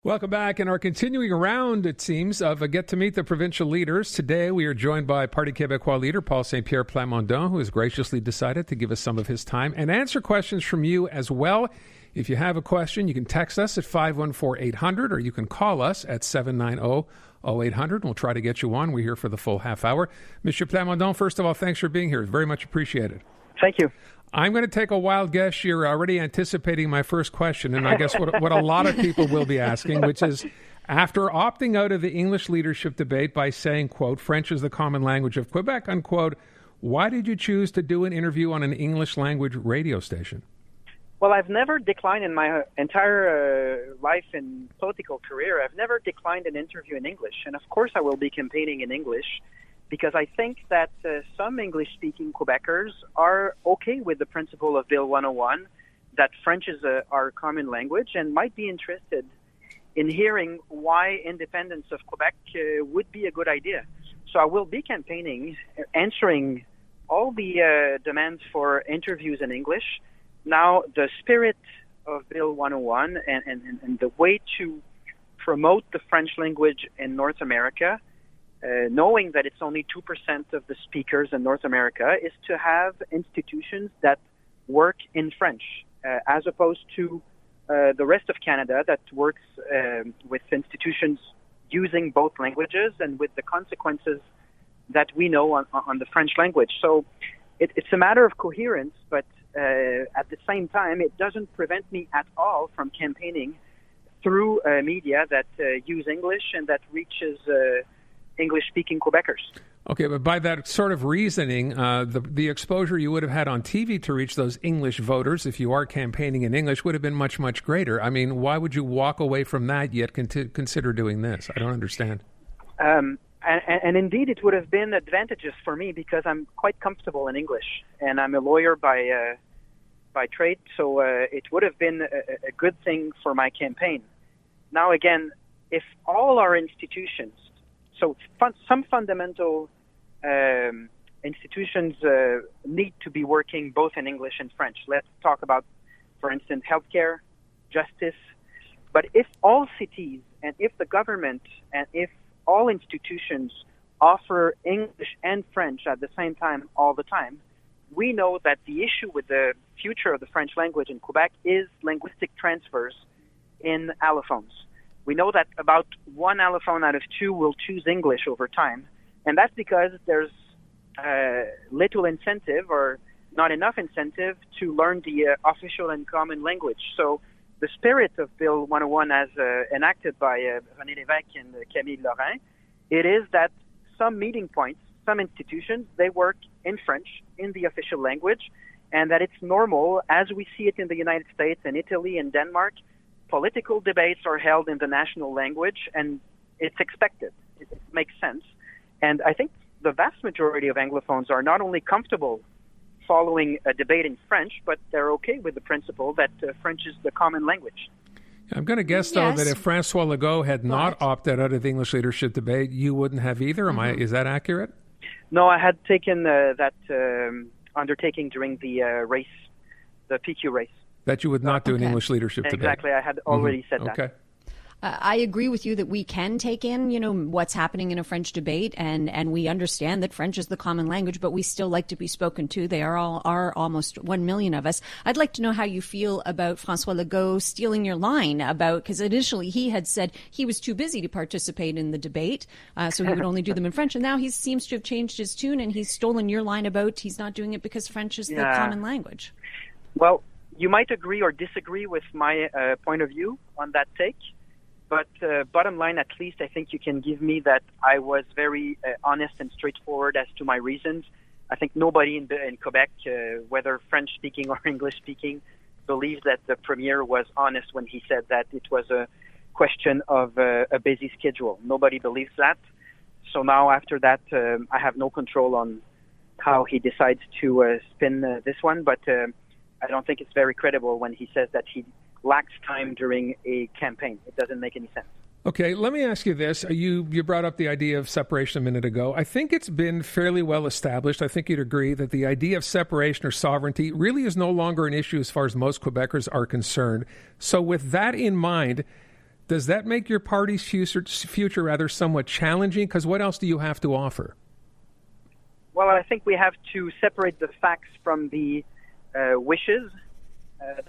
Welcome back. In our continuing round, it seems, of a Get to Meet the Provincial Leaders. Today, we are joined by Parti Québecois leader Paul St-Pierre Plamondon, who has graciously decided to give us some of his time and answer questions from you as well. If you have a question, you can text us at 514-800 or you can call us at 790-0800. We'll try to get you on. We're here for the full half hour. Mr. Plamondon, first of all, thanks for being here. It's very much appreciated. Thank you. I'm going to take a wild guess. You're already anticipating my first question, and I guess what a lot of people will be asking, which is, after opting out of the English leadership debate by saying, quote, French is the common language of Quebec, unquote, why did you choose to do an interview on an English language radio station? Well, I've never declined in my entire life and political career. I've never declined an interview in English, and of course I will be campaigning in English, because I think that some English-speaking Quebecers are okay with the principle of Bill 101, that French is our common language, and might be interested in hearing why independence of Quebec would be a good idea. So I will be campaigning, answering all the demands for interviews in English. Now, the spirit of Bill 101 and the way to promote the French language in North America, knowing that it's only 2% of the speakers in North America, is to have institutions that work in French, as opposed to the rest of Canada that works with institutions using both languages and with the consequences that we know on the French language. So it's a matter of coherence, but at the same time, it doesn't prevent me at all from campaigning through media that use English and that reaches English-speaking Quebecers. Okay, but by that sort of reasoning, the exposure you would have had on TV to reach those English voters, if you are campaigning in English, would have been much, much greater. I mean, why would you walk away from that yet consider doing this? I don't understand. And indeed, it would have been advantageous for me because I'm quite comfortable in English, and I'm a lawyer by trade, so it would have been a good thing for my campaign. Now, again, if all our institutions, so some fundamental institutions need to be working both in English and French. Let's talk about, for instance, healthcare, justice. But if all cities and if the government and if all institutions offer English and French at the same time all the time, we know that the issue with the future of the French language in Quebec is linguistic transfers in allophones. We know that about one allophone out of two will choose English over time, and that's because there's little incentive or not enough incentive to learn the official and common language. So the spirit of Bill 101 as enacted by René Lévesque and Camille Lorrain, it is that some meeting points, some institutions, they work in French, in the official language, and that it's normal, as we see it in the United States and Italy and Denmark, political debates are held in the national language, and it's expected. It makes sense. And I think the vast majority of Anglophones are not only comfortable following a debate in French, but they're okay with the principle that French is the common language. I'm going to guess, though, that if Francois Legault had not opted out of the English leadership debate, you wouldn't have either. Is that accurate? No, I had taken that undertaking during the race, the PQ race. That you would not do an English leadership debate. Exactly. I had already said that. Okay. I agree with you that we can take in, what's happening in a French debate, and we understand that French is the common language, but we still like to be spoken to. They are almost 1 million of us. I'd like to know how you feel about Francois Legault stealing your line because initially he had said he was too busy to participate in the debate, so he would only do them in French, and now he seems to have changed his tune and he's stolen your line about he's not doing it because French is the common language. Well, you might agree or disagree with my point of view on that take, but bottom line, at least I think you can give me that I was very honest and straightforward as to my reasons. I think nobody in Quebec, whether French-speaking or English-speaking, believes that the Premier was honest when he said that it was a question of a busy schedule. Nobody believes that. So now after that, I have no control on how he decides to spin this one, but I don't think it's very credible when he says that he lacks time during a campaign. It doesn't make any sense. Okay, let me ask you this. You brought up the idea of separation a minute ago. I think it's been fairly well established. I think you'd agree that the idea of separation or sovereignty really is no longer an issue as far as most Quebecers are concerned. So with that in mind, Does that make your party's future rather somewhat challenging? Because what else do you have to offer? Well, I think we have to separate the facts from the wishes.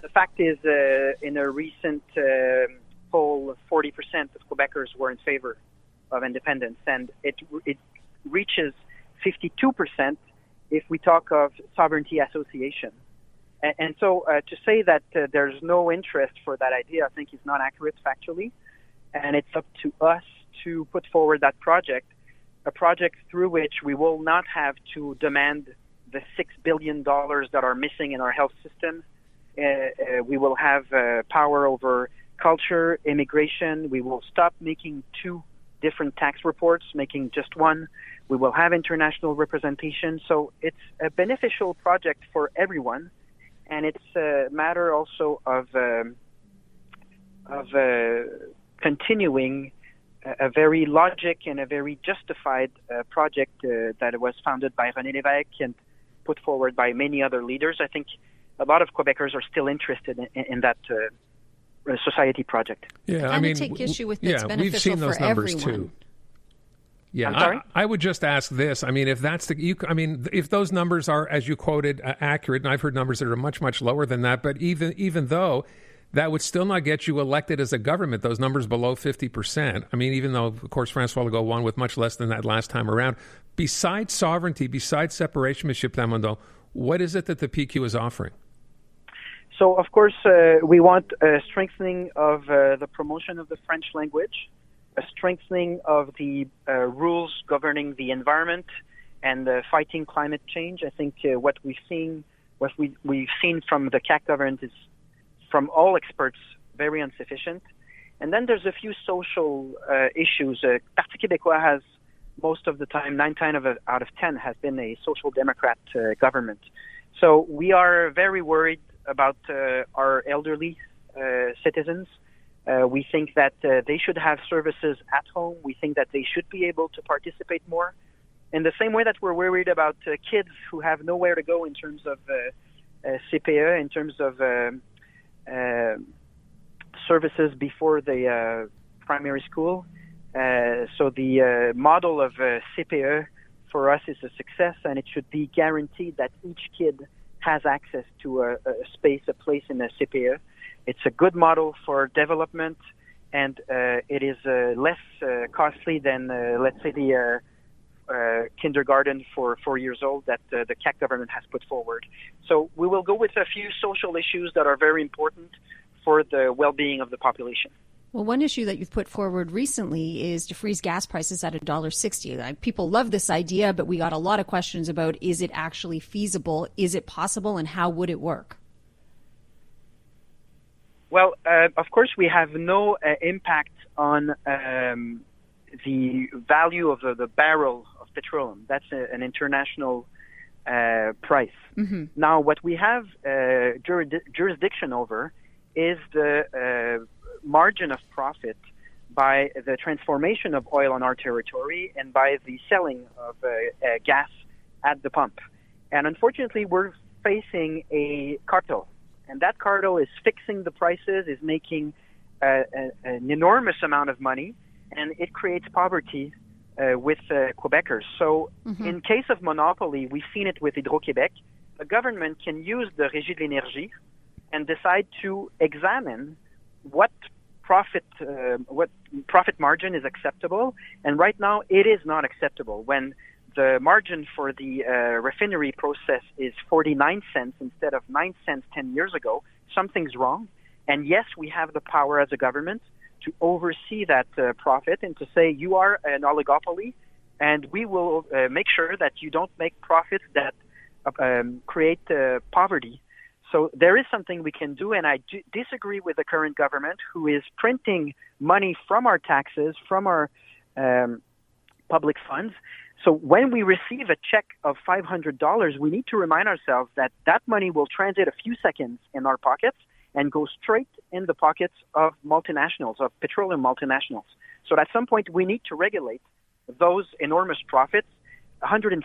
The fact is, in a recent poll, 40% of Quebecers were in favor of independence, and it reaches 52% if we talk of sovereignty association. And so to say that there's no interest for that idea, I think is not accurate factually, and it's up to us to put forward that project, a project through which we will not have to demand the $6 billion that are missing in our health system. We will have power over culture, immigration. We will stop making two different tax reports, making just one. We will have international representation. So it's a beneficial project for everyone, and it's a matter also of continuing a very logic and a very justified project that was founded by René Lévesque and put forward by many other leaders. I think a lot of Quebecers are still interested in that society project. Yeah, I mean, take issue with it's beneficial we've seen those for numbers everyone. too. Yeah, I'm sorry? I would just ask this. I mean, if that's if those numbers are, as you quoted, accurate, and I've heard numbers that are much, much lower than that, but even though that would still not get you elected as a government, those numbers below 50%. I mean, even though, of course, François Legault won with much less than that last time around. Besides sovereignty, besides separation, M. Plamondon, what is it that the PQ is offering? So, of course, we want a strengthening of the promotion of the French language, a strengthening of the rules governing the environment and fighting climate change. I think what we've seen from the CAQ government is, from all experts, very insufficient. And then there's a few social issues. Parti Québecois has, most of the time, 9 out of 10 has been a social democrat government. So we are very worried about our elderly citizens. We think that they should have services at home. We think that they should be able to participate more. In the same way that we're worried about kids who have nowhere to go in terms of CPE, in terms of services before the primary school. So the model of CPE for us is a success, and it should be guaranteed that each kid has access to a space, a place in a CPE. It's a good model for development, and it is less costly than, let's say, the kindergarten for 4 years old that the CAQ government has put forward. So we will go with a few social issues that are very important for the well-being of the population. Well, one issue that you've put forward recently is to freeze gas prices at $1.60. People love this idea, but we got a lot of questions about, is it actually feasible? Is it possible? And how would it work? Well, of course, we have no impact on the value of the barrel of petroleum. That's an international price. Mm-hmm. Now, what we have jurisdiction over is the margin of profit by the transformation of oil on our territory and by the selling of gas at the pump. And unfortunately, we're facing a cartel. And that cartel is fixing the prices, is making an enormous amount of money, and it creates poverty with Quebecers. So in case of monopoly, we've seen it with Hydro-Québec. The government can use the Régie de l'Énergie and decide to examine what profit margin is acceptable. And right now, it is not acceptable. When the margin for the refinery process is 49 cents instead of 9 cents 10 years ago, something's wrong. And yes, we have the power as a government to oversee that profit and to say, you are an oligopoly, and we will make sure that you don't make profits that create poverty. So there is something we can do, and I disagree with the current government, who is printing money from our taxes, from our public funds. So when we receive a check of $500, we need to remind ourselves that that money will transit a few seconds in our pockets and go straight in the pockets of multinationals, of petroleum multinationals. So at some point, we need to regulate those enormous profits, $150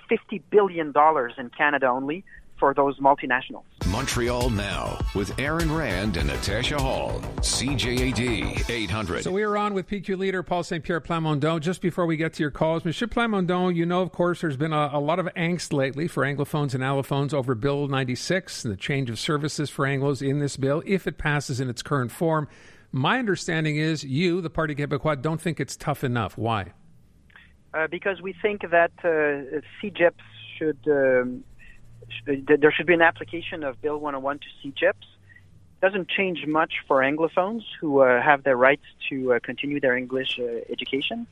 billion in Canada only, for those multinationals. Montreal Now with Aaron Rand and Natasha Hall. CJAD 800. So we are on with PQ leader Paul St. Pierre Plamondon. Just before we get to your calls, Monsieur Plamondon, you know, of course, there's been a lot of angst lately for Anglophones and allophones over Bill 96 and the change of services for Anglos in this bill, if it passes in its current form. My understanding is you, the Parti Québecois, don't think it's tough enough. Why? Because we think that CJEPs should... there should be an application of Bill 101 to CJEPs. Doesn't change much for Anglophones who have the rights to continue their English education.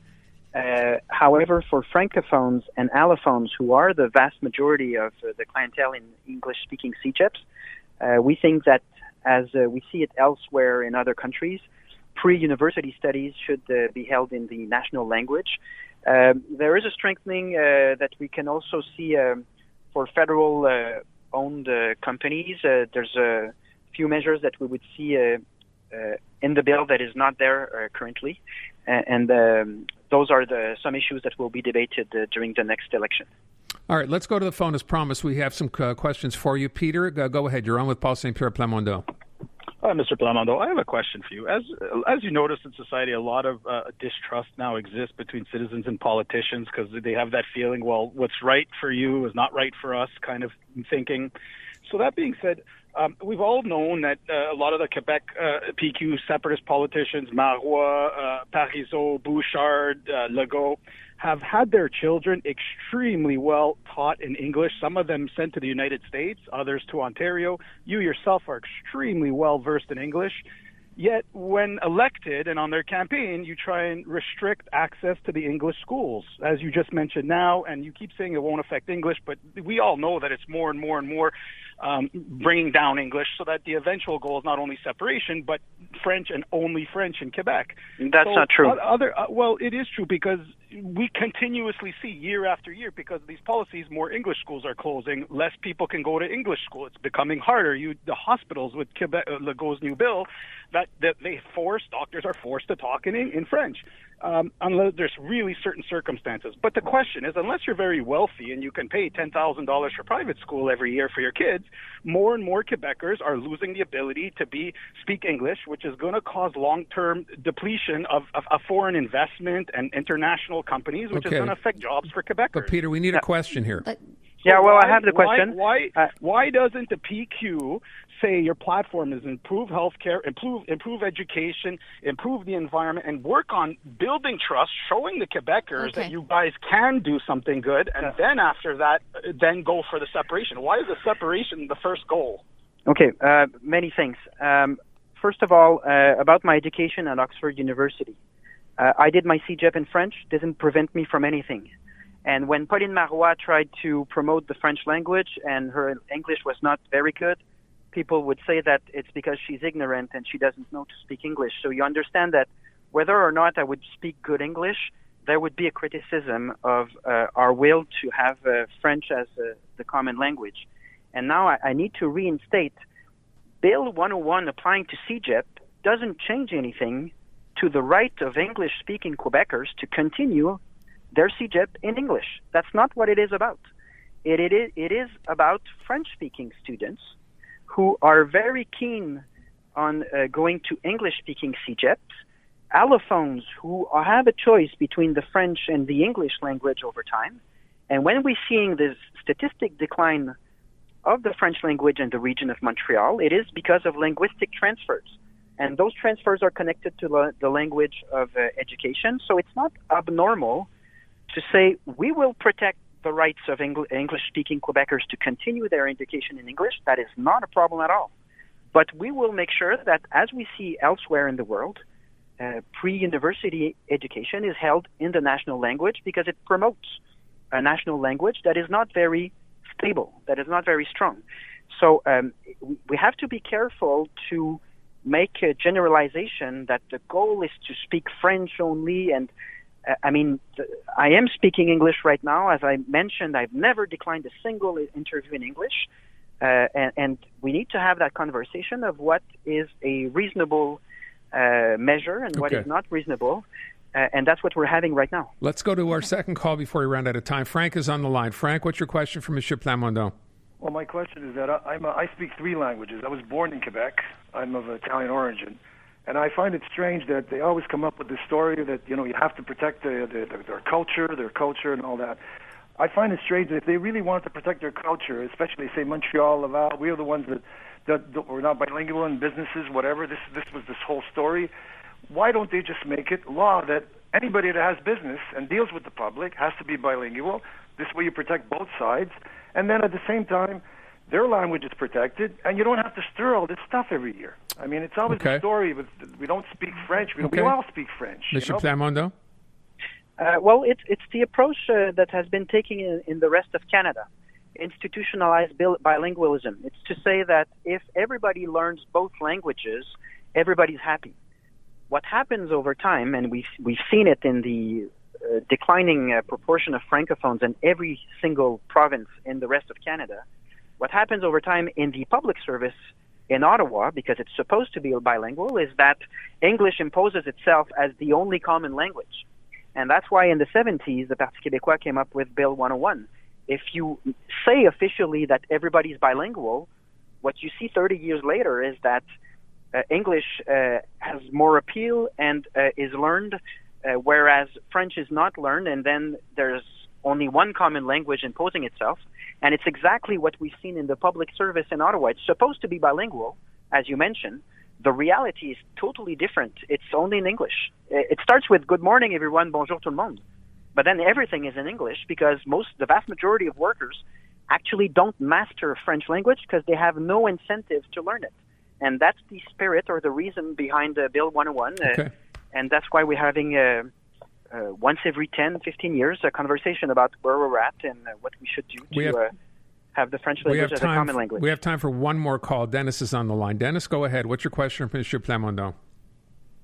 However, for Francophones and allophones, who are the vast majority of the clientele in English-speaking CJEPs, we think that, as we see it elsewhere in other countries, pre-university studies should be held in the national language. There is a strengthening that we can also see for federal-owned companies. There's a few measures that we would see in the bill that is not there currently, and those are some issues that will be debated during the next election. All right, let's go to the phone. As promised, we have some questions for you. Peter, go ahead. You're on with Paul St. Pierre Plamondon. Hi, Mr. Plamondon. I have a question for you. As you notice in society, a lot of distrust now exists between citizens and politicians because they have that feeling, well, what's right for you is not right for us kind of thinking. So that being said, we've all known that a lot of the Quebec PQ separatist politicians, Marois, Parizeau, Bouchard, Legault, have had their children extremely well taught in English, some of them sent to the United States, others to Ontario. You yourself are extremely well versed in English. Yet when elected and on their campaign, you try and restrict access to the English schools, as you just mentioned now, and you keep saying it won't affect English, but we all know that it's more and more and more bringing down English so that the eventual goal is not only separation, but French and only French in Quebec. That's not true. Well, it is true because we continuously see year after year, because of these policies, more English schools are closing, less people can go to English school. It's becoming harder. The hospitals with Quebec, Legault's new bill, that doctors are forced to talk in French. Unless there's really certain circumstances. But the question is, unless you're very wealthy and you can pay $10,000 for private school every year for your kids, more and more Quebecers are losing the ability to speak English, which is going to cause long-term depletion of foreign investment and international companies, which is going to affect jobs for Quebecers. But Peter, we need a question here. I have the question. Why doesn't the PQ say your platform is improve healthcare, improve education, improve the environment, and work on building trust, showing the Quebecers that you guys can do something good, and then after that, then go for the separation? Why is the separation the first goal? Okay, many things. First of all, about my education at Oxford University. I did my CJEP in French. Didn't prevent me from anything. And when Pauline Marois tried to promote the French language and her English was not very good, people would say that it's because she's ignorant and she doesn't know to speak English. So you understand that whether or not I would speak good English, there would be a criticism of our will to have French as the common language. And now I need to reinstate, Bill 101 applying to CJEP doesn't change anything to the right of English-speaking Quebecers to continue their CJEP in English. That's not what it is about. It is about French-speaking students who are very keen on going to English-speaking CJEPs, allophones who have a choice between the French and the English language over time. And when we're seeing this statistic decline of the French language in the region of Montreal, it is because of linguistic transfers. And those transfers are connected to the language of education. So it's not abnormal to say we will protect the rights of English-speaking Quebecers to continue their education in English. That is not a problem at all. But we will make sure that, as we see elsewhere in the world, pre-university education is held in the national language because it promotes a national language that is not very stable, that is not very strong. So we have to be careful to make a generalization that the goal is to speak French only. And I am speaking English right now. As I mentioned, I've never declined a single interview in English. And we need to have that conversation of what is a reasonable measure and what is not reasonable. And that's what we're having right now. Let's go to our second call before we run out of time. Frank is on the line. Frank, what's your question for Monsieur Plamondon? Well, my question is that I speak 3 languages. I was born in Quebec. I'm of Italian origin. And I find it strange that they always come up with this story that, you have to protect their culture and all that. I find it strange that if they really want to protect their culture, especially, say, Montreal, Laval, we are the ones that we're not bilingual in businesses, whatever. This was this whole story. Why don't they just make it law that anybody that has business and deals with the public has to be bilingual? This way you protect both sides. And then at the same time, their language is protected, and you don't have to stir all this stuff every year. I mean, it's always a story with we don't speak French. We all speak French. Mr. Plamondon? Well, it's the approach that has been taken in the rest of Canada. Institutionalized bilingualism. It's to say that if everybody learns both languages, everybody's happy. What happens over time, and we've seen it in the declining proportion of francophones in every single province in the rest of Canada, what happens over time in the public service in Ottawa, because it's supposed to be bilingual, is that English imposes itself as the only common language. And that's why in the 70s, the Parti Québecois came up with Bill 101. If you say officially that everybody's bilingual, what you see 30 years later is that English has more appeal and is learned, whereas French is not learned, and then there's only one common language imposing itself. And it's exactly what we've seen in the public service in Ottawa. It's supposed to be bilingual, as you mentioned. The reality is totally different. It's only in English. It starts with good morning, everyone, bonjour tout le monde. But then everything is in English because the vast majority of workers actually don't master French language because they have no incentive to learn it. And that's the spirit or the reason behind Bill 101. Okay. And that's why we're having once every 10, 15 years a conversation about where we're at and what we should do to have the French language as a common language. We have time for one more call. Dennis is on the line. Dennis, go ahead. What's your question for Mr. Plamondon?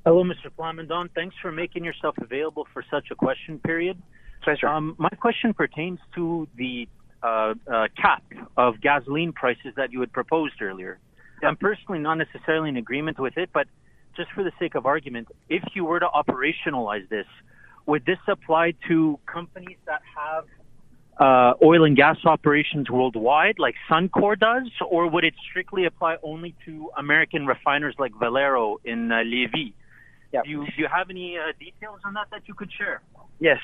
Hello, Mr. Plamondon. Thanks for making yourself available for such a question period. Pleasure. My question pertains to the cap of gasoline prices that you had proposed earlier. Yep. I'm personally not necessarily in agreement with it, but just for the sake of argument, if you were to operationalize this, would this apply to companies that have oil and gas operations worldwide, like Suncor does, or would it strictly apply only to American refiners like Valero in Lévis? Yeah. Do you have any details on that you could share? Yes.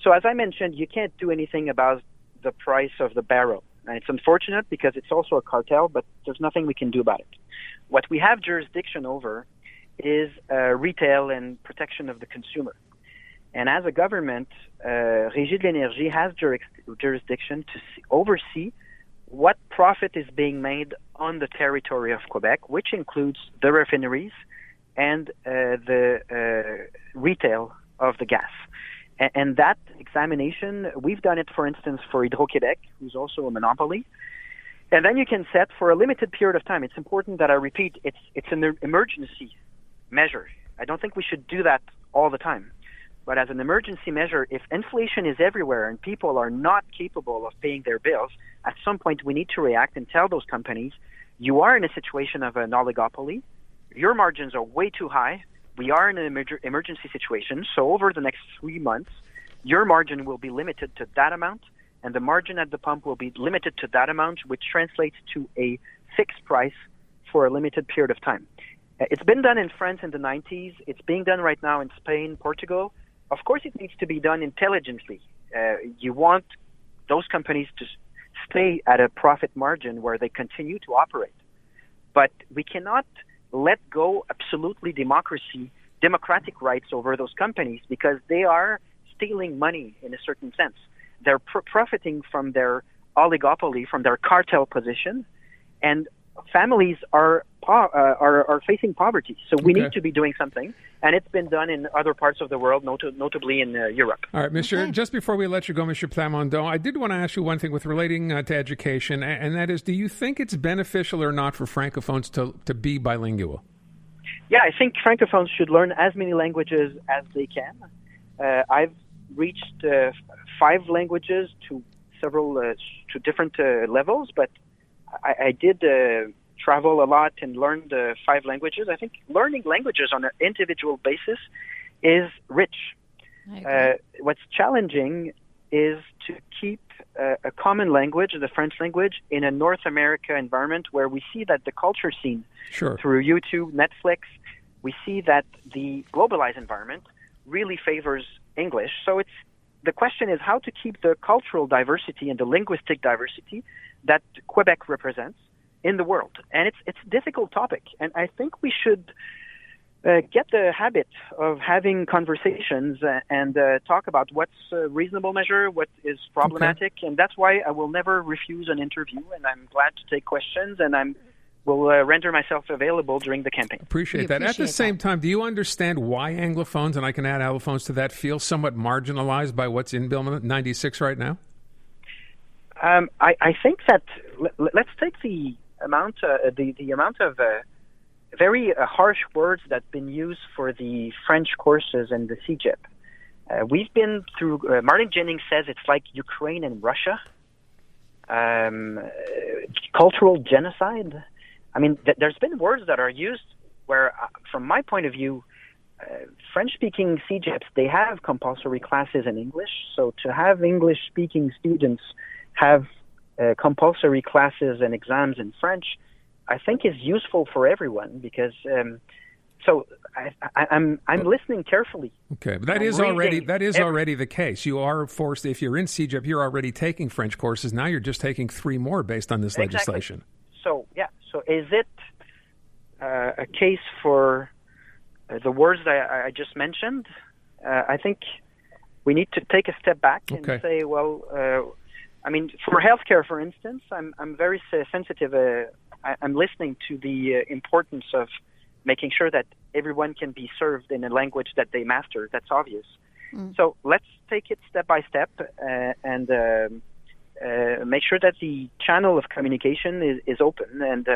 So as I mentioned, you can't do anything about the price of the barrel. And it's unfortunate because it's also a cartel, but there's nothing we can do about it. What we have jurisdiction over is retail and protection of the consumer. And as a government, Régie de l'Énergie has jurisdiction to oversee what profit is being made on the territory of Quebec, which includes the refineries and the retail of the gas. And that examination, we've done it, for instance, for Hydro-Québec, who's also a monopoly. And then you can set for a limited period of time. It's important that I repeat, it's an emergency measure. I don't think we should do that all the time. But as an emergency measure, if inflation is everywhere and people are not capable of paying their bills, at some point we need to react and tell those companies, you are in a situation of an oligopoly. Your margins are way too high. We are in an emergency situation. So over the next 3 months, your margin will be limited to that amount, and the margin at the pump will be limited to that amount, which translates to a fixed price for a limited period of time. It's been done in France in the 90s. It's being done right now in Spain, Portugal. Of course, it needs to be done intelligently. You want those companies to stay at a profit margin where they continue to operate. But we cannot let go absolutely democratic rights over those companies because they are stealing money in a certain sense. They're profiting from their oligopoly, from their cartel position, and families are facing poverty. So we need to be doing something, and it's been done in other parts of the world, notably in Europe. All right, just before we let you go, Mr. Plamondon, I did want to ask you one thing with relating to education, and that is, do you think it's beneficial or not for Francophones to be bilingual? Yeah, I think Francophones should learn as many languages as they can. I've reached 5 languages to several to different levels, but I did travel a lot and learned 5 languages. I think learning languages on an individual basis is rich. What's challenging is to keep a common language, the French language, in a North America environment where we see that the culture scene through YouTube, Netflix, we see that the globalized environment really favors English. So the question is how to keep the cultural diversity and the linguistic diversity that Quebec represents in the world. And it's a difficult topic. And I think we should get the habit of having conversations and talk about what's a reasonable measure, what is problematic. Okay. And that's why I will never refuse an interview. And I'm glad to take questions, and will render myself available during the campaign. Appreciate that. At the same time, do you understand why Anglophones, and I can add allophones to that, feel somewhat marginalized by what's in Bill 96 right now? I think that let's take the amount of very harsh words that's been used for the French courses and the CEGEP. We've been through, Martin Jennings says it's like Ukraine and Russia, cultural genocide. I mean, there's been words that are used where, from my point of view, French-speaking CEGEPs, they have compulsory classes in English. So to have English-speaking students have compulsory classes and exams in French, I think is useful for everyone because. So I'm listening carefully. Okay, but that is already the case. You are forced, if you're in CEGEP, you're already taking French courses. Now you're just taking 3 more based on this legislation. So is it a case for the words that I just mentioned? I think we need to take a step back and say, well, I mean, for healthcare, for instance, I'm very sensitive. I'm listening to the importance of making sure that everyone can be served in a language that they master. That's obvious. So let's take it step by step and make sure that the channel of communication is open. And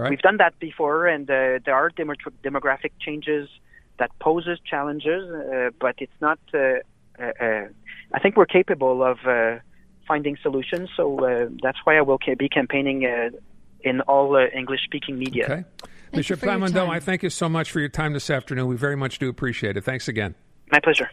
we've done that before, and there are demographic changes that poses challenges, but it's not. I think we're capable of finding solutions. So that's why I will be campaigning in all English-speaking media. Okay. Mr. Plamondon, I thank you so much for your time this afternoon. We very much do appreciate it. Thanks again. My pleasure.